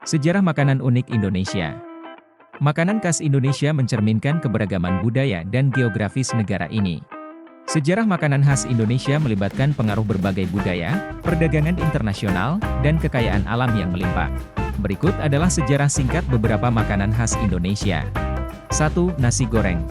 Sejarah makanan unik Indonesia. Makanan khas Indonesia mencerminkan keberagaman budaya dan geografis negara ini. Sejarah makanan khas Indonesia melibatkan pengaruh berbagai budaya, perdagangan internasional, dan kekayaan alam yang melimpah. Berikut adalah sejarah singkat beberapa makanan khas Indonesia. 1. Nasi goreng.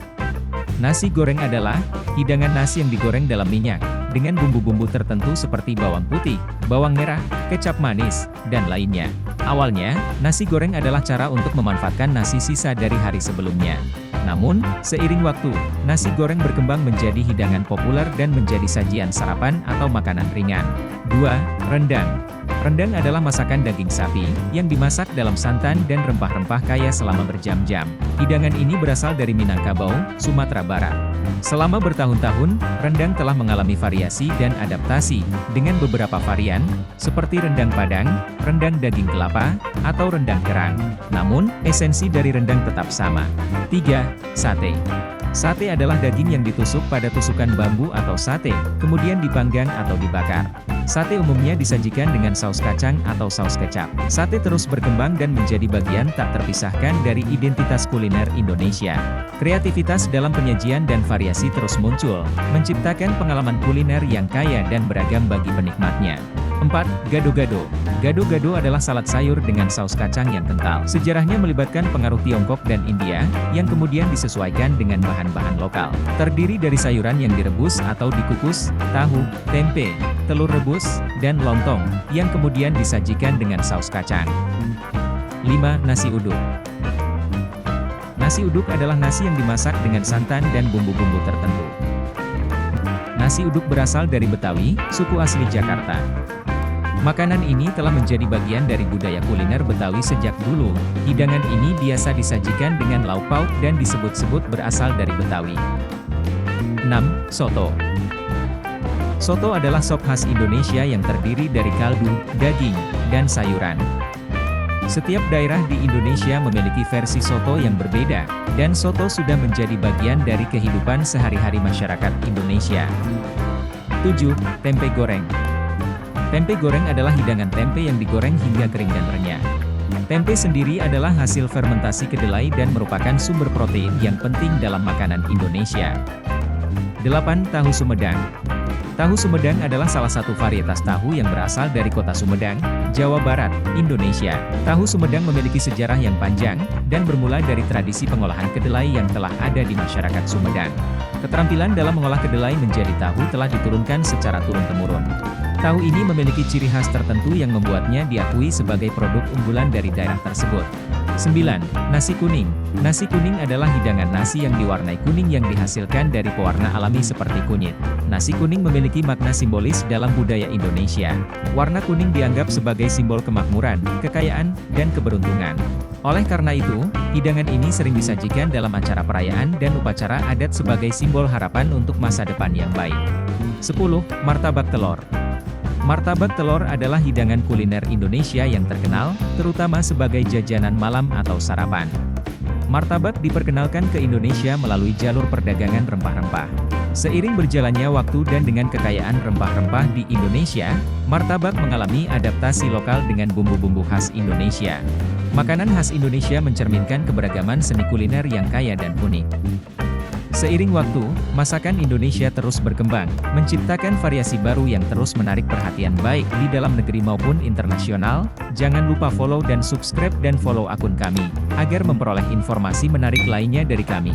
Nasi goreng adalah hidangan nasi yang digoreng dalam minyak, dengan bumbu-bumbu tertentu seperti bawang putih, bawang merah, kecap manis, dan lainnya. Awalnya, nasi goreng adalah cara untuk memanfaatkan nasi sisa dari hari sebelumnya. Namun, seiring waktu, nasi goreng berkembang menjadi hidangan populer dan menjadi sajian sarapan atau makanan ringan. 2. Rendang. Rendang adalah masakan daging sapi, yang dimasak dalam santan dan rempah-rempah kaya selama berjam-jam. Hidangan ini berasal dari Minangkabau, Sumatera Barat. Selama bertahun-tahun, rendang telah mengalami variasi dan adaptasi, dengan beberapa varian, seperti rendang padang, rendang daging kelapa, atau rendang kerang. Namun, esensi dari rendang tetap sama. 3. Sate. Sate adalah daging yang ditusuk pada tusukan bambu atau sate, kemudian dipanggang atau dibakar. Sate umumnya disajikan dengan saus kacang atau saus kecap. Sate terus berkembang dan menjadi bagian tak terpisahkan dari identitas kuliner Indonesia. Kreativitas dalam penyajian dan variasi terus muncul, menciptakan pengalaman kuliner yang kaya dan beragam bagi penikmatnya. 4. Gado-gado. Gado-gado adalah salad sayur dengan saus kacang yang kental. Sejarahnya melibatkan pengaruh Tiongkok dan India, yang kemudian disesuaikan dengan bahan-bahan lokal. Terdiri dari sayuran yang direbus atau dikukus, tahu, tempe, telur rebus, dan lontong, yang kemudian disajikan dengan saus kacang. 5. Nasi uduk. Nasi uduk adalah nasi yang dimasak dengan santan dan bumbu-bumbu tertentu. Nasi uduk berasal dari Betawi, suku asli Jakarta. Makanan ini telah menjadi bagian dari budaya kuliner Betawi sejak dulu. Hidangan ini biasa disajikan dengan lauk pauk dan disebut-sebut berasal dari Betawi. 6. Soto. Soto adalah sop khas Indonesia yang terdiri dari kaldu, daging, dan sayuran. Setiap daerah di Indonesia memiliki versi soto yang berbeda, dan soto sudah menjadi bagian dari kehidupan sehari-hari masyarakat Indonesia. 7. Tempe goreng. Tempe goreng adalah hidangan tempe yang digoreng hingga kering dan renyah. Tempe sendiri adalah hasil fermentasi kedelai dan merupakan sumber protein yang penting dalam makanan Indonesia. 8. Tahu Sumedang. Tahu Sumedang adalah salah satu varietas tahu yang berasal dari kota Sumedang, Jawa Barat, Indonesia. Tahu Sumedang memiliki sejarah yang panjang, dan bermula dari tradisi pengolahan kedelai yang telah ada di masyarakat Sumedang. Keterampilan dalam mengolah kedelai menjadi tahu telah diturunkan secara turun-temurun. Tahu ini memiliki ciri khas tertentu yang membuatnya diakui sebagai produk unggulan dari daerah tersebut. 9. Nasi kuning. Nasi kuning adalah hidangan nasi yang diwarnai kuning yang dihasilkan dari pewarna alami seperti kunyit. Nasi kuning memiliki makna simbolis dalam budaya Indonesia. Warna kuning dianggap sebagai simbol kemakmuran, kekayaan, dan keberuntungan. Oleh karena itu, hidangan ini sering disajikan dalam acara perayaan dan upacara adat sebagai simbol harapan untuk masa depan yang baik. 10. Martabak telur. Martabak telur adalah hidangan kuliner Indonesia yang terkenal, terutama sebagai jajanan malam atau sarapan. Martabak diperkenalkan ke Indonesia melalui jalur perdagangan rempah-rempah. Seiring berjalannya waktu dan dengan kekayaan rempah-rempah di Indonesia, martabak mengalami adaptasi lokal dengan bumbu-bumbu khas Indonesia. Makanan khas Indonesia mencerminkan keberagaman seni kuliner yang kaya dan unik. Seiring waktu, masakan Indonesia terus berkembang, menciptakan variasi baru yang terus menarik perhatian baik di dalam negeri maupun internasional. Jangan lupa follow dan subscribe dan follow akun kami, agar memperoleh informasi menarik lainnya dari kami.